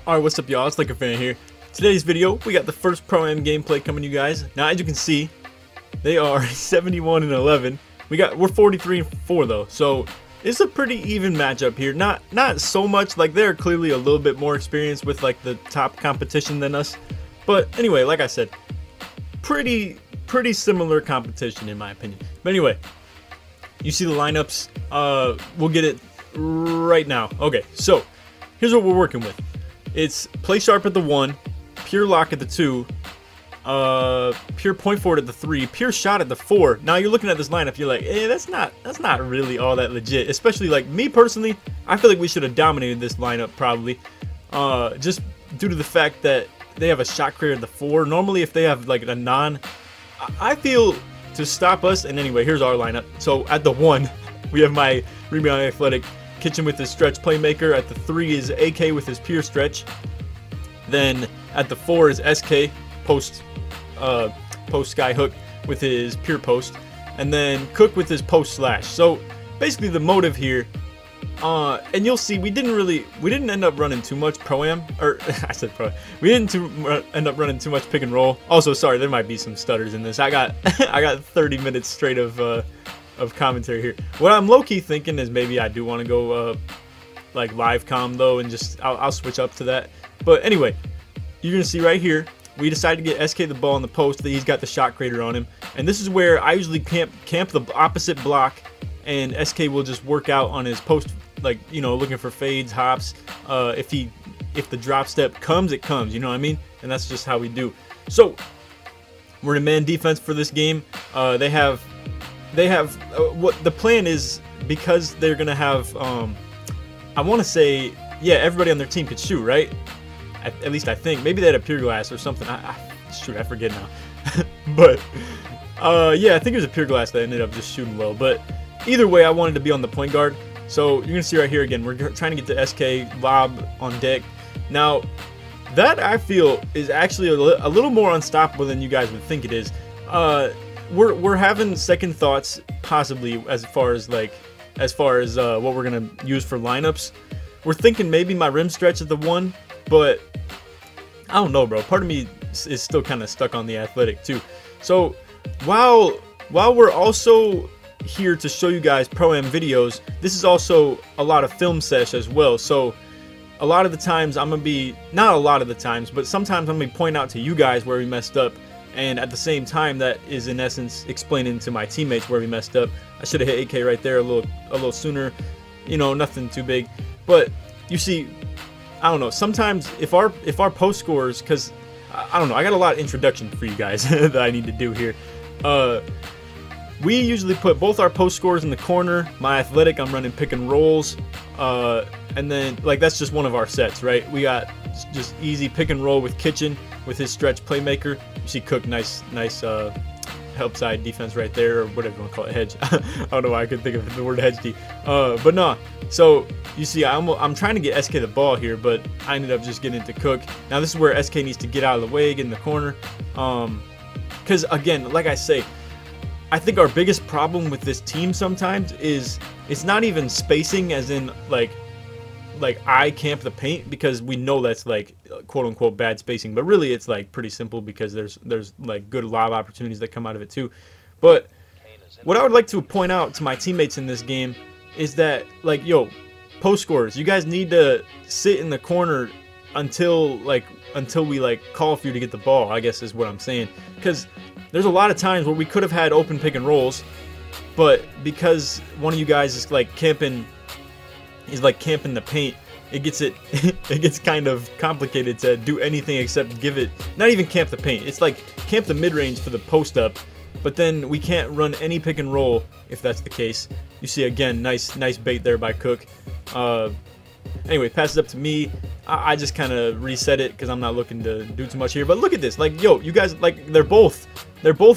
Alright, what's up y'all, it's LakerFan here. Today's video, we got the first Pro-Am gameplay coming to you guys. Now as you can see, they are 71 and 11. We're 43 and 4 though, so it's a pretty even matchup here. Not so much, like they're clearly a little bit more experienced with like the top competition than us. But anyway, like I said, pretty similar competition in my opinion. But anyway, you see the lineups, we'll get it right now. Okay, so here's what we're working with. It's play sharp at the 1, pure lock at the 2, pure point forward at the 3, pure shot at the 4. Now you're looking at this lineup, you're like, that's not really all that legit. Especially like me personally, I feel like we should have dominated this lineup probably, just due to the fact that they have a shot creator at the 4. Normally if they have like a non, I feel to stop us. And anyway, here's our lineup. So at the 1, we have my rebound athletic Kitchen with his stretch playmaker. At the 3 is AK with his pure stretch. Then at the 4 is SK post sky hook with his pure post, and then Cook with his post slash. So basically the motive here, and you'll see we didn't end up running too much pro-am, or I said pro. We didn't end up running too much pick and roll. Also, sorry, there might be some stutters in this. I got 30 minutes straight of commentary here. What I'm low-key thinking is maybe I do want to go like live com though, and just I'll switch up to that. But anyway, you're gonna see right here we decided to get SK the ball in the post. He's got the shot creator on him, and this is where I usually camp the opposite block, and SK will just work out on his post, like, you know, looking for fades, hops. If the drop step comes, it comes, you know what I mean? And that's just how we do. So we're in man defense for this game. They have what the plan is, because they're gonna have I want to say, yeah, everybody on their team could shoot, right? At least I think. Maybe they had a pure glass or something. Shoot, I forget now. But yeah, I think it was a pure glass that ended up just shooting well. But either way, I wanted to be on the point guard. So you're gonna see right here again, we're trying to get the SK lob on deck. Now that I feel is actually a little more unstoppable than you guys would think it is. We're having second thoughts possibly as far as what we're gonna use for lineups. We're thinking maybe my rim stretch at the 1, but I don't know, bro. Part of me is still kind of stuck on the athletic too. So while we're also here to show you guys pro-am videos, this is also a lot of film sesh as well. So a lot of the times I'm gonna be, not a lot of the times, but sometimes I'm gonna point out to you guys where we messed up. And at the same time, that is in essence explaining to my teammates where we messed up. I should have hit AK right there a little sooner, you know, nothing too big. But you see, I don't know. Sometimes if our post scores, because I don't know, I got a lot of introduction for you guys that I need to do here. We usually put both our post scores in the corner. My athletic, I'm running pick and rolls, and then like that's just one of our sets, right? We got just easy pick and roll with Kitchen with his stretch playmaker. You see Cook, nice help side defense right there, or whatever you want to call it, hedge. I don't know why I couldn't think of the word hedge D. But no, so you see I'm trying to get SK the ball here, but I ended up just getting it to Cook. Now this is where SK needs to get out of the way, get in the corner, because again, like I say, I think our biggest problem with this team sometimes is it's not even spacing, as in like I camp the paint, because we know that's like quote unquote bad spacing, but really it's like pretty simple because there's like good lob opportunities that come out of it too. But what I would like to point out to my teammates in this game is that, like, yo, post scorers, you guys need to sit in the corner until we like call for you to get the ball, I guess is what I'm saying. Because there's a lot of times where we could have had open pick and rolls, but because one of you guys is like camping the paint, it gets kind of complicated to do anything except give it, not even camp the paint. It's like camp the mid-range for the post up, but then we can't run any pick and roll if that's the case. You see again, nice bait there by Cook. Anyway, passes up to me. I just kind of reset it because I'm not looking to do too much here. But look at this, like, yo, you guys, like, they're both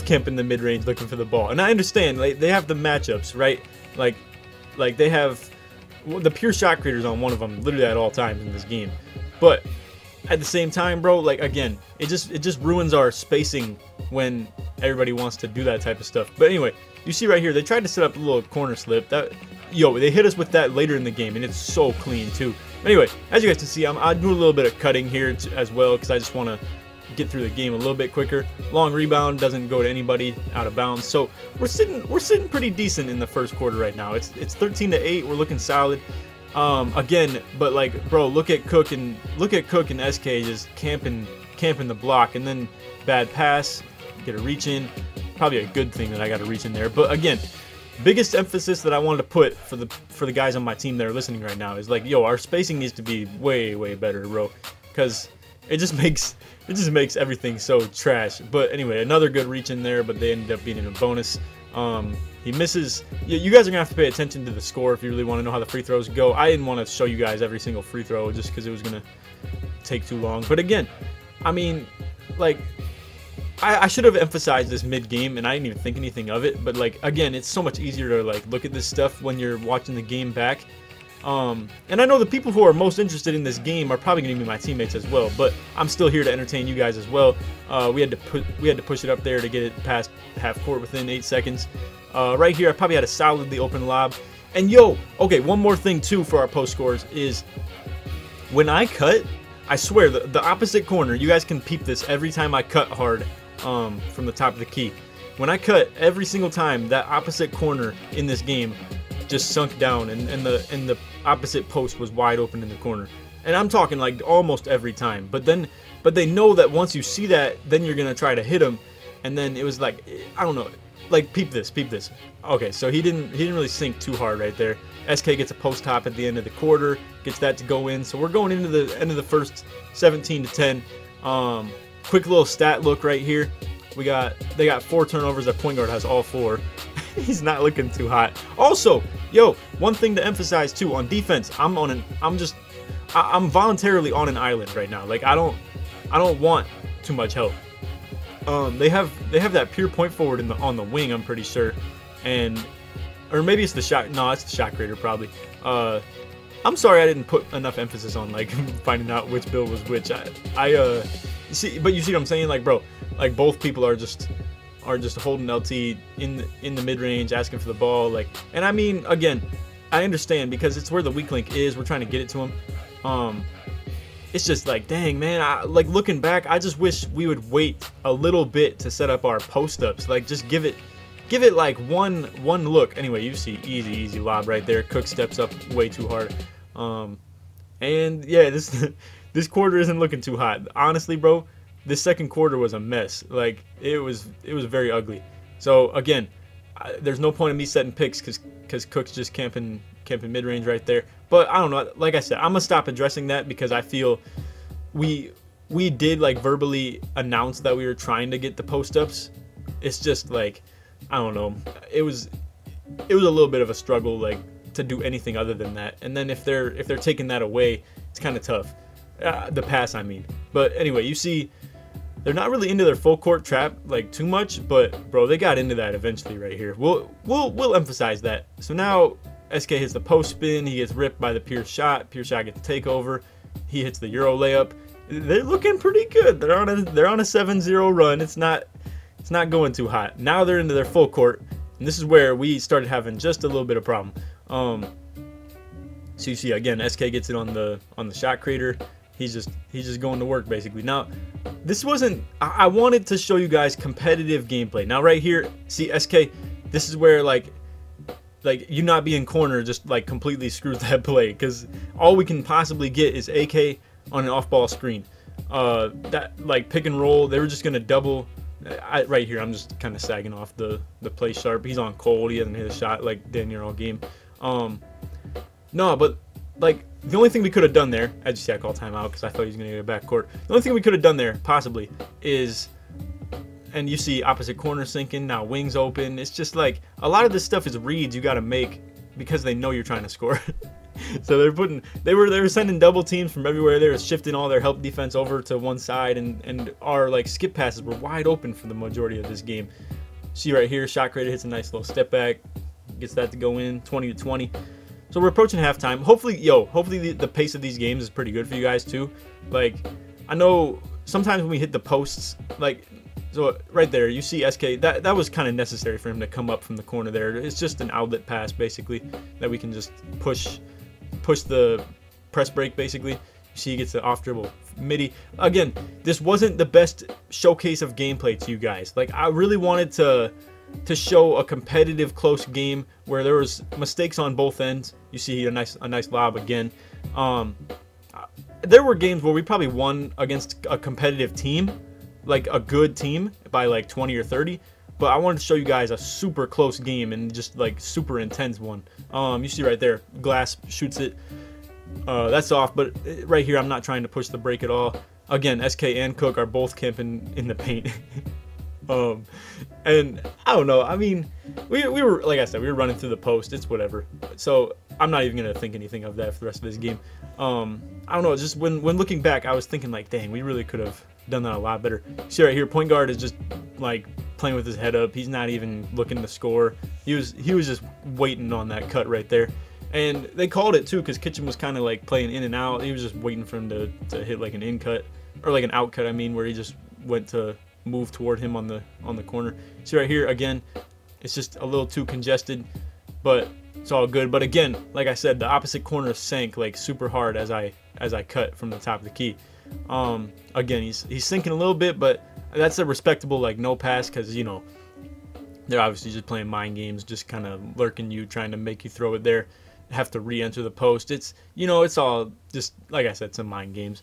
camping the mid-range looking for the ball, and I understand, like, they have the matchups, right? Like they have the pure shot creators on one of them literally at all times in this game. But at the same time, bro, like, again, it just ruins our spacing when everybody wants to do that type of stuff. But anyway, you see right here, they tried to set up a little corner slip. That, yo, they hit us with that later in the game, and it's so clean too. Anyway, as you guys can see, I do a little bit of cutting here as well because I just want to get through the game a little bit quicker. Long rebound doesn't go to anybody out of bounds, so we're sitting pretty decent in the first quarter right now. It's 13-8. We're looking solid. Again, but like, bro, look at Cook and SK just camping the block, and then bad pass, get a reach in. Probably a good thing that I got to reach in there. But again, biggest emphasis that I wanted to put for the guys on my team that are listening right now is like, yo, our spacing needs to be way better, bro, because it just makes everything so trash. But anyway, another good reach in there, but they ended up being in a bonus. He misses. You guys are gonna have to pay attention to the score if you really want to know how the free throws go. I didn't want to show you guys every single free throw just because it was gonna take too long. But again, I mean, like, I should have emphasized this mid-game, and I didn't even think anything of it. But like, again, it's so much easier to like look at this stuff when you're watching the game back. And I know the people who are most interested in this game are probably going to be my teammates as well, but I'm still here to entertain you guys as well. We had to push it up there to get it past half court within 8 seconds. Right here, I probably had a solidly open lob. And yo, okay, one more thing too for our post scores is when I cut, I swear the opposite corner. You guys can peep this every time I cut hard from the top of the key. When I cut, every single time that opposite corner in this game just sunk down, and the opposite post was wide open in the corner. And I'm talking like almost every time. But they know that once you see that, then you're gonna try to hit him. And then it was like, I don't know, like peep this. Okay, so he didn't really sink too hard right there. SK gets a post hop at the end of the quarter, gets that to go in. So we're going into the end of the first, 17-10. Quick little stat look right here. They got 4 turnovers. Their point guard has all 4. He's not looking too hot. Also, yo, one thing to emphasize too on defense. I'm voluntarily on an island right now. Like I don't want too much help. They have that pure point forward on the wing. I'm pretty sure, or maybe it's the shot. No, it's the shot creator probably. I'm sorry I didn't put enough emphasis on like finding out which build was which. See, but you see what I'm saying, like, bro, like both people are just holding LT in the mid range, asking for the ball, like, and I mean, again, I understand because it's where the weak link is. We're trying to get it to him. It's just like, dang, man, like looking back, I just wish we would wait a little bit to set up our post ups. Like, just give it like one look. Anyway, you see, easy lob right there. Cook steps up way too hard. And yeah, this quarter isn't looking too hot. Honestly, bro, this second quarter was a mess. Like, it was very ugly. So again, there's no point in me setting picks because Cook's just camping mid range right there. But I don't know. Like I said, I'm gonna stop addressing that because I feel we did like verbally announce that we were trying to get the post ups. It's just like, I don't know. It was a little bit of a struggle, like, to do anything other than that. And then if they're taking that away, it's kind of tough. The pass, I mean. But anyway, you see, they're not really into their full court trap like too much, but bro, they got into that eventually right here. We'll emphasize that. So now SK hits the post spin. He gets ripped by the Pierce shot. Pierce shot gets the takeover. He hits the Euro layup. They're looking pretty good. They're on a 7-0 run. It's not going too hot. Now they're into their full court, and this is where we started having just a little bit of problem. So you see again, SK gets it on the shot creator. He's just going to work basically. Now, this wasn't. I wanted to show you guys competitive gameplay. Now right here, see SK. This is where like you not being corner just like completely screws that play, because all we can possibly get is AK on an off-ball screen. That like pick and roll. They were just gonna double. Right here, I'm just kind of sagging off the play sharp. He's on cold. He hasn't hit a shot like damn near all game. No, but like the only thing we could have done there, as you see, I call timeout because I thought he was gonna get a backcourt. The only thing we could have done there possibly is, and you see opposite corner sinking, now wings open. It's just like a lot of this stuff is reads you got to make because they know you're trying to score. So they were sending double teams from everywhere. They were shifting all their help defense over to one side, and our like skip passes were wide open for the majority of this game. See right here, shot creator hits a nice little step back, gets that to go in, 20-20. So we're approaching halftime. Hopefully the pace of these games is pretty good for you guys too. Like, I know sometimes when we hit the posts, like, so right there, you see SK, that was kind of necessary for him to come up from the corner there. It's just an outlet pass basically that we can just push press break basically. You see he gets the off dribble midi. Again, this wasn't the best showcase of gameplay to you guys. Like, I really wanted to show a competitive close game where there was mistakes on both ends. You see a nice lob again. There were games where we probably won against a competitive team, like a good team, by like 20 or 30. But I wanted to show you guys a super close game and just like super intense one. You see right there, Glass shoots it. That's off, but right here I'm not trying to push the break at all. Again, SK and Cook are both camping in the paint. And I don't know, I mean, we were, like I said, we were running through the post. It's whatever. So I'm not even gonna think anything of that for the rest of this game. I don't know, just when looking back, I was thinking like, dang, we really could have done that a lot better. See right here, point guard is just like playing with his head up. He's not even looking to score. He was just waiting on that cut right there. And they called it too, because Kitchen was kind of like playing in and out. He was just waiting for him to hit like an in cut, or like an out cut, I mean, where he just went to move toward him on the corner. See right here, again, it's just a little too congested, but it's all good. But again, like I said, the opposite corner sank like super hard as I cut from the top of the key. Again, he's sinking a little bit, but that's a respectable like no pass, because you know they're obviously just playing mind games, just kind of lurking you, trying to make you throw it there, have to re-enter the post. It's, you know, it's all just, like I said, some mind games.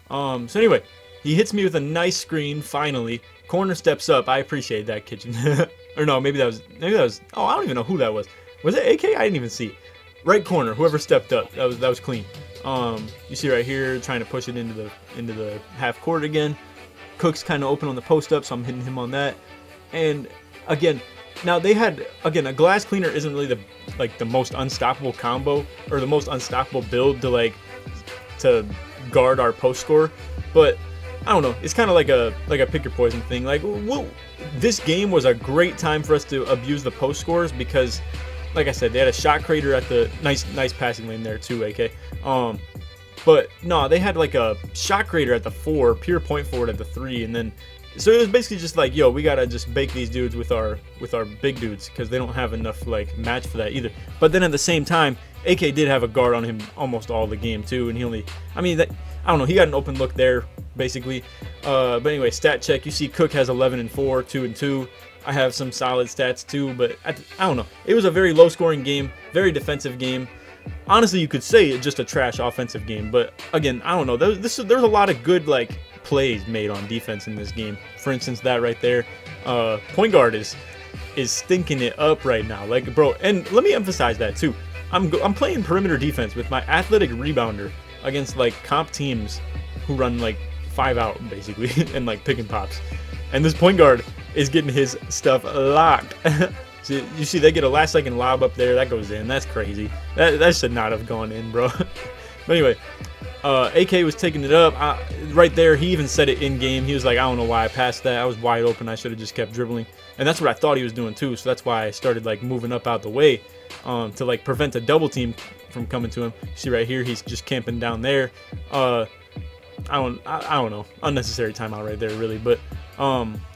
So anyway, he hits me with a nice screen finally. Corner steps up. I appreciate that, Kitchen. Or no, maybe that was oh, I don't even know who that was. Was it AK? I didn't even see. Right corner, whoever stepped up, that was clean. You see right here, trying to push it into the half court again. Cook's kind of open on the post up, so I'm hitting him on that. And again, now they had, again, a glass cleaner isn't really the most unstoppable combo or the most unstoppable build to guard our post score, but I don't know, it's kind of like a pick your poison thing. Like, whoa, this game was a great time for us to abuse the post scores, because like I said, they had a shot creator at the nice passing lane there too, AK. But no, they had like a shot creator at the 4, pure point forward at the 3, and then so it was basically just like, yo, we gotta just bake these dudes with our big dudes, because they don't have enough like match for that either. But then at the same time, AK did have a guard on him almost all the game too, and he only, I mean, I don't know, he got an open look there basically. But anyway, stat check. You see Cook has 11 and 4, 2 and 2. I have some solid stats too, but I don't know. It was a very low scoring game, very defensive game. Honestly, you could say it's just a trash offensive game, but again, I don't know. There's a lot of good like plays made on defense in this game. For instance, that right there, point guard is stinking it up right now, like, bro. And let me emphasize that too. I'm playing perimeter defense with my athletic rebounder against like comp teams who run like 5 out basically and like pick and pops, and this point guard is getting his stuff locked. So you see they get a last second lob up there, that goes in. That's crazy. That should not have gone in, bro. But anyway, AK was taking it up right there. He even said it in game. He was like, I don't know why I passed that. I was wide open. I should have just kept dribbling. And that's what I thought he was doing too. So that's why I started like moving up out the way to like prevent a double team from coming to him. See right here, he's just camping down there. I don't know, unnecessary timeout right there, really. But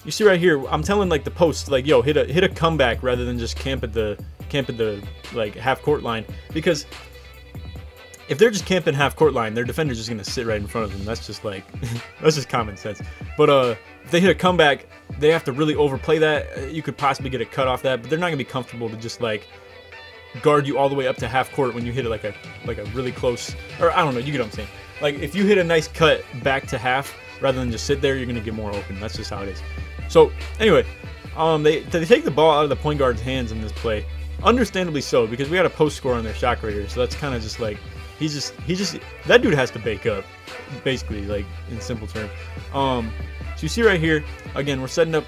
you see right here, I'm telling like the post, like, yo, hit a comeback rather than just camp at the like half court line, because if they're just camping half court line, their defender's just gonna sit right in front of them. That's just like that's just common sense. But if they hit a comeback, they have to really overplay that. You could possibly get a cut off that, but they're not gonna be comfortable to just like guard you all the way up to half court when you hit it like a really close, or I don't know, you get what I'm saying. Like, if you hit a nice cut back to half rather than just sit there, you're gonna get more open. That's just how it is. So anyway, they take the ball out of the point guard's hands in this play, understandably so, because we had a post score on their shot creator. So that's kind of just like he's just that dude has to bake up, basically, like in simple terms. So you see right here, again, we're setting up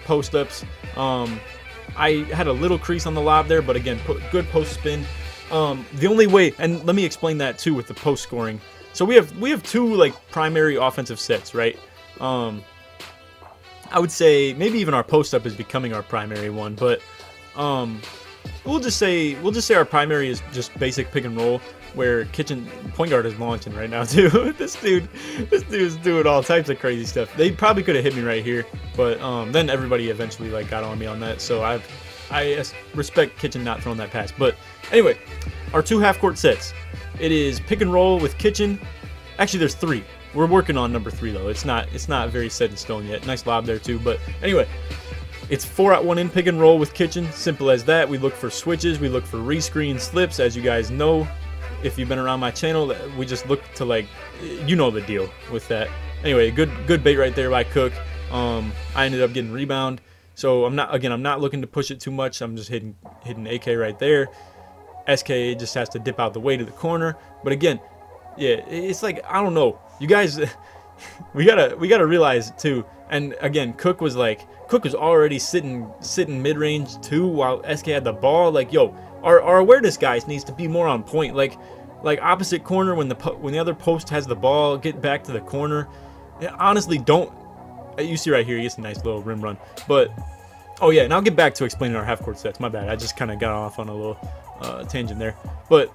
post ups. I had a little crease on the lob there, but again, good post spin. The only way, and let me explain that too with the post scoring. So we have 2 like primary offensive sets, right? I would say maybe even our post up is becoming our primary one, but we'll just say our primary is just basic pick and roll, where Kitchen point guard is launching right now too. This dude's doing all types of crazy stuff. They probably could have hit me right here, but then everybody eventually like got on me on that. So I respect Kitchen not throwing that pass. But anyway, our 2 half court sets. It is pick and roll with kitchen. Actually, there's 3. We're working on number 3 though. It's not very set in stone yet. Nice lob there too. But anyway, it's 4 out 1 in pick and roll with kitchen. Simple as that. We look for switches. We look for rescreen slips. As you guys know, if you've been around my channel, we just look to, like, you know the deal with that. Anyway, good bait right there by Cook. I ended up getting rebound. So I'm not looking to push it too much. I'm just hitting AK right there. SK just has to dip out the way to the corner. But again, yeah, it's like, I don't know. You guys, we gotta realize too. And again, Cook was already sitting mid-range too while SK had the ball. Like, yo, our awareness guys needs to be more on point. Like opposite corner when the other post has the ball, get back to the corner. Honestly, don't. You see right here, he gets a nice little rim run. But oh yeah, and I'll get back to explaining our half-court sets. My bad. I just kind of got off on a little tangent there. But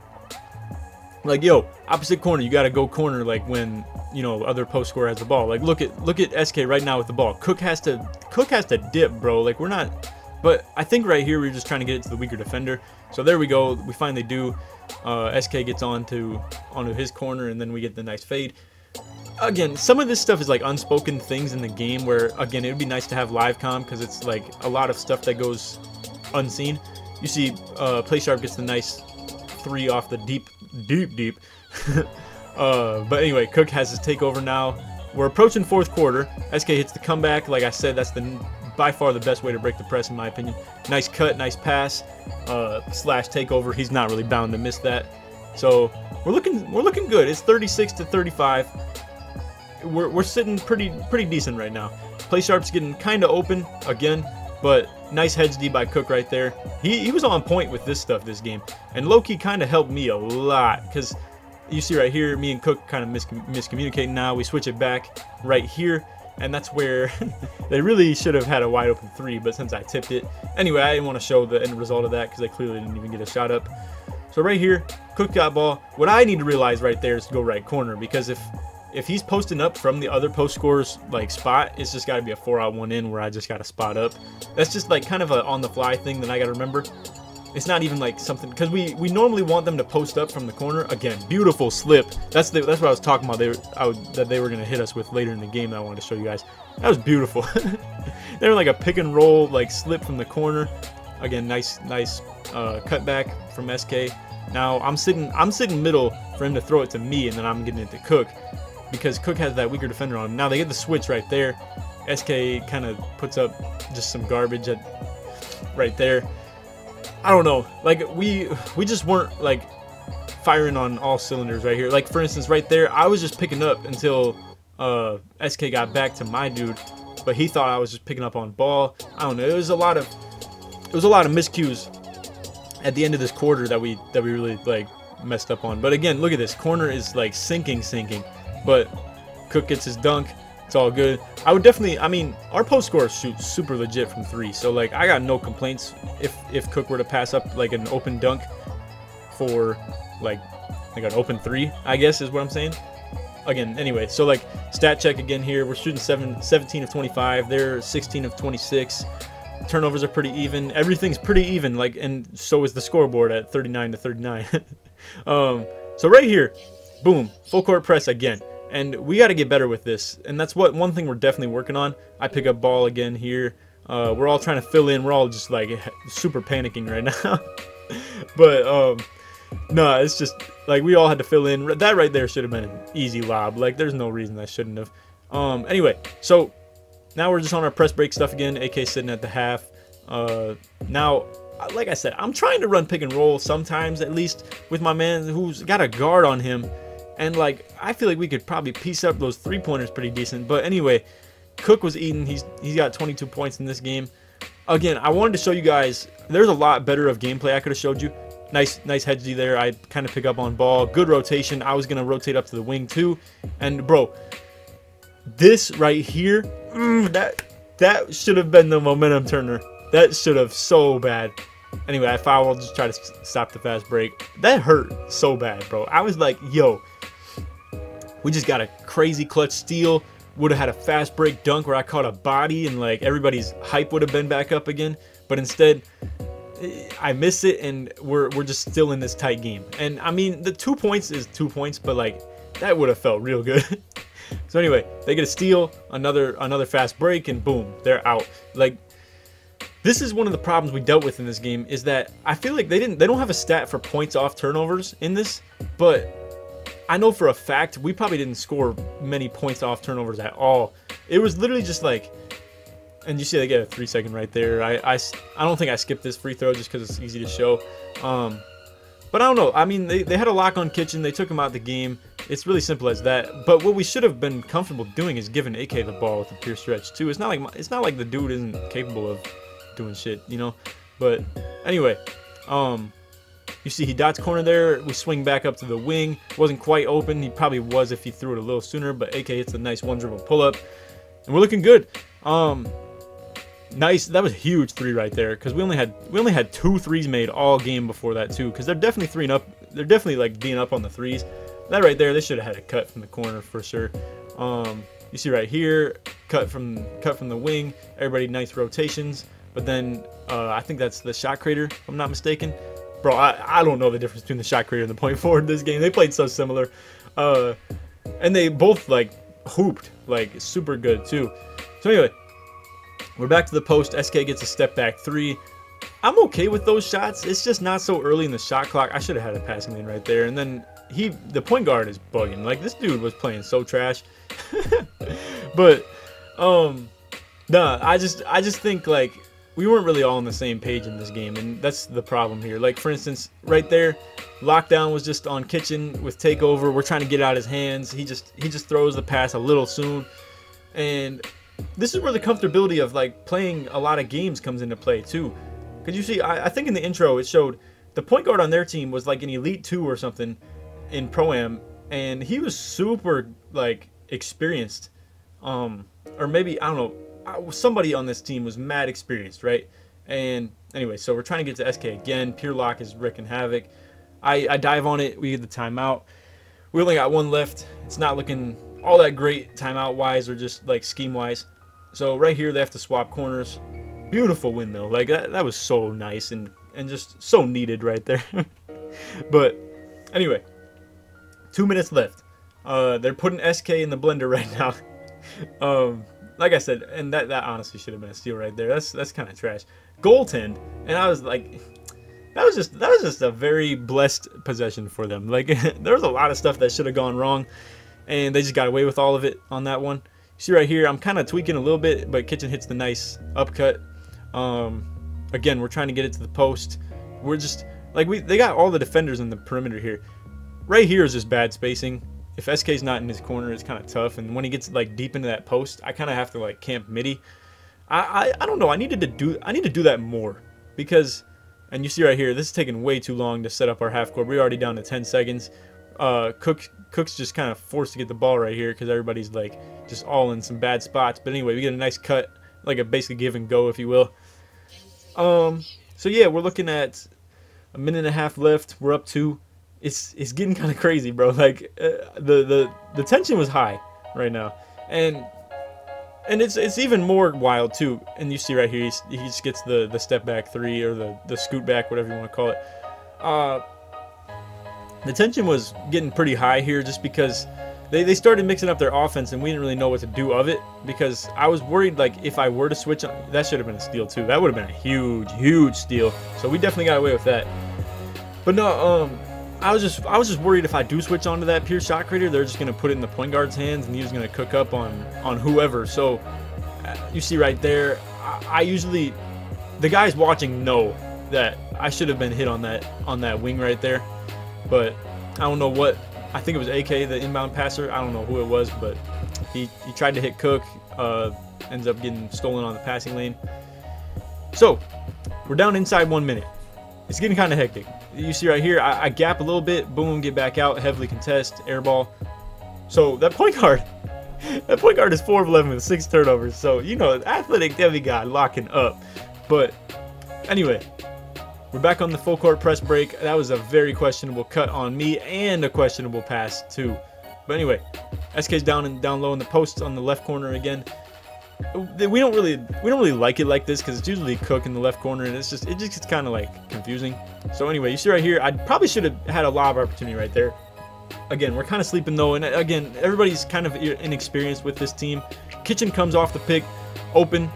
like, yo, opposite corner, you got to go corner. Like when, you know, other post scorer has the ball. Like look at SK right now with the ball. Cook has to dip, bro. Like we're not. But I think right here we're just trying to get it to the weaker defender. So there we go. We finally do. SK gets onto his corner, and then we get the nice fade. Again, some of this stuff is like unspoken things in the game where, again, it would be nice to have live com because it's like a lot of stuff that goes unseen. You see, Play Sharp gets the nice 3 off the deep. But anyway, Cook has his takeover now. We're approaching 4th quarter. SK hits the comeback. Like I said, that's by far the best way to break the press, in my opinion. Nice cut, nice pass, slash takeover. He's not really bound to miss that. So we're looking good. It's 36-35. We're sitting pretty decent right now. Play Sharp's getting kind of open again, but nice hedge D by Cook right there. He was on point with this stuff this game, and low-key kind of helped me a lot because you see right here, me and Cook kind of miscommunicating now. We switch it back right here, and that's where they really should have had a wide open 3, but since I tipped it. Anyway, I didn't want to show the end result of that because I clearly didn't even get a shot up. So right here, Cook got ball. What I need to realize right there is to go right corner, because if he's posting up from the other post scorer's like spot, it's just got to be a 4 out 1 in where I just got to spot up. That's just like kind of a on the fly thing that I got to remember. It's not even like something, because we normally want them to post up from the corner. Again, beautiful slip. That's what I was talking about. That they were gonna hit us with later in the game that I wanted to show you guys. That was beautiful. They were like a pick and roll like slip from the corner. Again, nice cutback from SK. Now I'm sitting middle for him to throw it to me, and then I'm getting it to Cook because Cook has that weaker defender on him. Now they get the switch right there. SK kind of puts up just some garbage right there. I don't know, like we just weren't like firing on all cylinders right here. Like for instance, right there, I was just picking up until SK got back to my dude, but he thought I was just picking up on ball. I don't know. It was a lot of miscues at the end of this quarter that we really like messed up on. But again, look at this corner is like sinking, but Cook gets his dunk. It's all good. I would definitely, I mean, our post scorer shoots super legit from 3, so like I got no complaints if Cook were to pass up like an open dunk for like an open 3, I guess is what I'm saying. Again, anyway, so like stat check again here. We're shooting 17 of 25. They're 16 of 26. Turnovers are pretty even. Everything's pretty even. Like, and so is the scoreboard at 39-39. So right here, boom, full court press again. And we got to get better with this, and that's one thing we're definitely working on. I pick up ball again here. We're all trying to fill in. We're all just like super panicking right now. But no, it's just like we all had to fill in. That right there should have been an easy lob. Like there's no reason that shouldn't have. Anyway, so now we're just on our press break stuff again. AK sitting at the half. Now, like I said, I'm trying to run pick and roll sometimes, at least with my man who's got a guard on him. And like I feel like we could probably piece up those 3-pointers pretty decent. But anyway, Cook was eating. He's got 22 points in this game. Again, I wanted to show you guys. There's a lot better of gameplay I could have showed you. Nice hedge D there. I kind of pick up on ball. Good rotation. I was gonna rotate up to the wing too. And bro, this right here, that should have been the momentum turner. That should have so bad. Anyway, I fouled. Just try to stop the fast break. That hurt so bad, bro. I was like, yo. We just got a crazy clutch steal. Would have had a fast break dunk where I caught a body and like everybody's hype would have been back up again. But instead, I miss it, and we're just still in this tight game. And I mean, the 2 points is 2 points, but like that would have felt real good. So anyway, they get a steal, another fast break, and boom, they're out. Like, this is one of the problems we dealt with in this game, is that I feel like they don't have a stat for points off turnovers in this, but I know for a fact we probably didn't score many points off turnovers at all. It was literally just like, and you see they get a 3-second right there. I don't think I skipped this free throw just because it's easy to show. But I don't know. I mean, they had a lock on Kitchen. They took him out of the game. It's really simple as that. But what we should have been comfortable doing is giving AK the ball with a pure stretch too. It's not like the dude isn't capable of doing shit, you know. But anyway, you see he dots corner there. We swing back up to the wing. Wasn't quite open. He probably was if he threw it a little sooner. But AK hits a nice one dribble pull up, and we're looking good. Nice. That was a huge 3 right there, because we only had 2 threes made all game before that too, because they're definitely 3 and up. They're definitely like being up on the threes. That right there, they should have had a cut from the corner for sure. You see right here, cut from the wing. Everybody nice rotations, but then I think that's the shot creator, if I'm not mistaken. Bro, I don't know the difference between the shot creator and the point forward this game. They played so similar, and they both like hooped like super good too. So anyway, we're back to the post. SK gets a step back 3. I'm okay with those shots. It's just not so early in the shot clock. I should have had a passing lane right there. And then the point guard is bugging. Like, this dude was playing so trash. But nah, I just think like we weren't really all on the same page in this game, and that's the problem here. Like, for instance, right there, lockdown was just on Kitchen with takeover. We're trying to get out his hands. He just throws the pass a little soon, and this is where the comfortability of like playing a lot of games comes into play too. Because you see, I think in the intro it showed the point guard on their team was like an Elite 2 or something in Pro-Am, and he was super like experienced. Or maybe, I don't know, somebody on this team was mad experienced, right? And anyway, so we're trying to get to SK again. Pure lock is wreaking havoc. I dive on it. We get the timeout. We only got 1 left. It's not looking all that great timeout wise, or just like scheme wise. So right here they have to swap corners. Beautiful windmill. Like that was so nice and just so needed right there. But anyway, 2 minutes left. They're putting SK in the blender right now. Like I said, and that honestly should have been a steal right there. That's kind of trash. Goaltend, and I was like, that was just a very blessed possession for them. Like, there was a lot of stuff that should have gone wrong, and they just got away with all of it on that one. You see right here, I'm kind of tweaking a little bit, but Kitchen hits the nice upcut. Again, we're trying to get it to the post. We're just like, they got all the defenders in the perimeter here. Right here is just bad spacing. If SK's not in his corner, it's kind of tough. And when he gets like deep into that post, I kind of have to like camp midi. I don't know. I need to do that more, because, and you see right here, this is taking way too long to set up our half court. We're already down to 10 seconds. Cook's just kind of forced to get the ball right here because everybody's like just all in some bad spots. But anyway, we get a nice cut, like a basically give and go, if you will. So yeah, we're looking at a minute and a half left. We're up 2. It's getting kind of crazy, bro. Like the tension was high right now, and it's even more wild too. And you see right here, he just gets the step back 3, or the scoot back, whatever you want to call it. The tension was getting pretty high here, just because they started mixing up their offense, and we didn't really know what to do of it, because I was worried like if I were to switch on, that should have been a steal too. That would have been a huge steal. So we definitely got away with that. But no, I was just worried if I do switch onto that pure shot creator, they're just gonna put it in the point guard's hands, and he's gonna cook up on whoever. So you see right there, I usually, the guys watching know that I should have been hit on that wing right there, but I don't know what. I think it was AK, the inbound passer. I don't know who it was, but he tried to hit Cook, ends up getting stolen on the passing lane. So we're down inside 1 minute. It's getting kind of hectic. You see right here, I gap a little bit, boom, get back out, heavily contest, air ball. So that point guard is 4 of 11 with 6 turnovers. So, you know, athletic demigod locking up. But anyway, we're back on the full court press break. That was a very questionable cut on me, and a questionable pass too. But anyway, SK's down low in the post on the left corner again. we don't really like it like this because it's usually Cook in the left corner, and it just gets kind of like confusing. So anyway, you see right here, I probably should have had a lob opportunity right there. Again, we're kind of sleeping though, and again, everybody's kind of inexperienced with this team. Kitchen comes off the pick, open.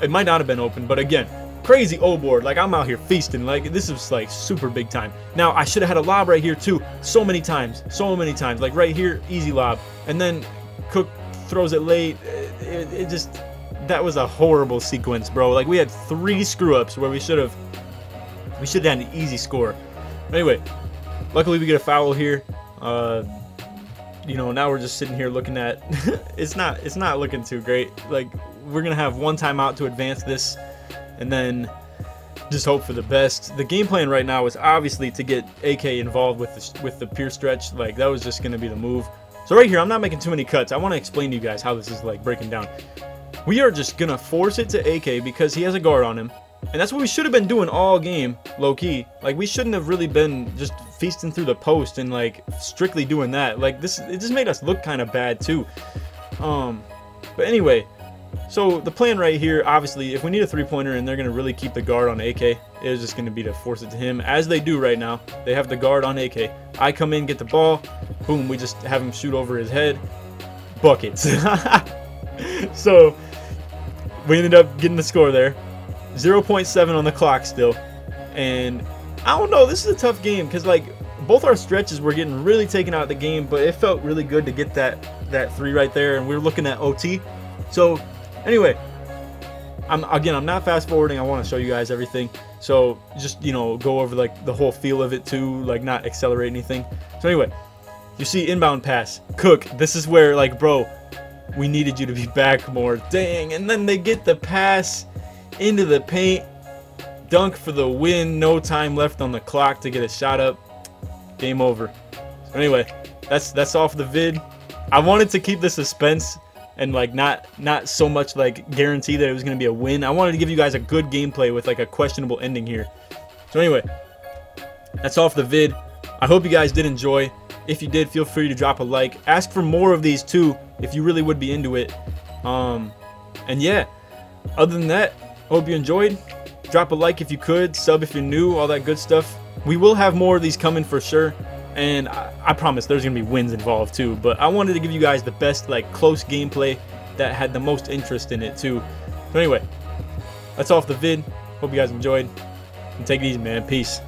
It might not have been open, but again, crazy O board. Like, I'm out here feasting. Like, this is like super big time. Now, I should have had a lob right here too. So many times. Like right here, easy lob. And then Cook throws it late. It just, that was a horrible sequence, bro. Like, we had 3 screw-ups where we should have had an easy score. Anyway, luckily we get a foul here. You know, now we're just sitting here looking at it's not looking too great. Like, we're gonna have 1 timeout to advance this, and then just hope for the best. The game plan right now is obviously to get AK involved with the pure stretch. Like, that was just gonna be the move. So right here, I'm not making too many cuts. I want to explain to you guys how this is like breaking down. We are just gonna force it to AK because he has a guard on him. And that's what we should have been doing all game, low-key. Like, we shouldn't have really been just feasting through the post and, like, strictly doing that. Like, this, it just made us look kind of bad, too. But anyway, so the plan right here, obviously, if we need a three-pointer and they're going to really keep the guard on AK, it is just going to be to force it to him, as they do right now. They have the guard on AK. I come in, get the ball. Boom, we just have him shoot over his head. Buckets. So, we ended up getting the score there. 0.7 on the clock still, and I don't know, this is a tough game because, like, both our stretches were getting really taken out of the game, but it felt really good to get that 3 right there, and we were looking at OT. So anyway, I'm not fast forwarding. I want to show you guys everything, so just, you know, go over like the whole feel of it too, like not accelerate anything. So anyway, you see inbound pass, Cook. This is where, like, bro, we needed you to be back more. Dang. And then they get the pass into the paint, dunk for the win. No time left on the clock to get a shot up. Game over. So anyway, that's all for the vid. I wanted to keep the suspense and, like, not so much like guarantee that it was going to be a win. I wanted to give you guys a good gameplay with, like, a questionable ending here. So anyway, that's all for the vid. I hope you guys did enjoy. If you did, feel free to drop a like. Ask for more of these too if you really would be into it. And yeah, other than that, hope you enjoyed. Drop a like if you could, sub if you're new, all that good stuff. We will have more of these coming for sure, and I promise there's gonna be wins involved too. But I wanted to give you guys the best, like, close gameplay that had the most interest in it too. So anyway, that's all for the vid. Hope you guys enjoyed, and take it easy, man. Peace.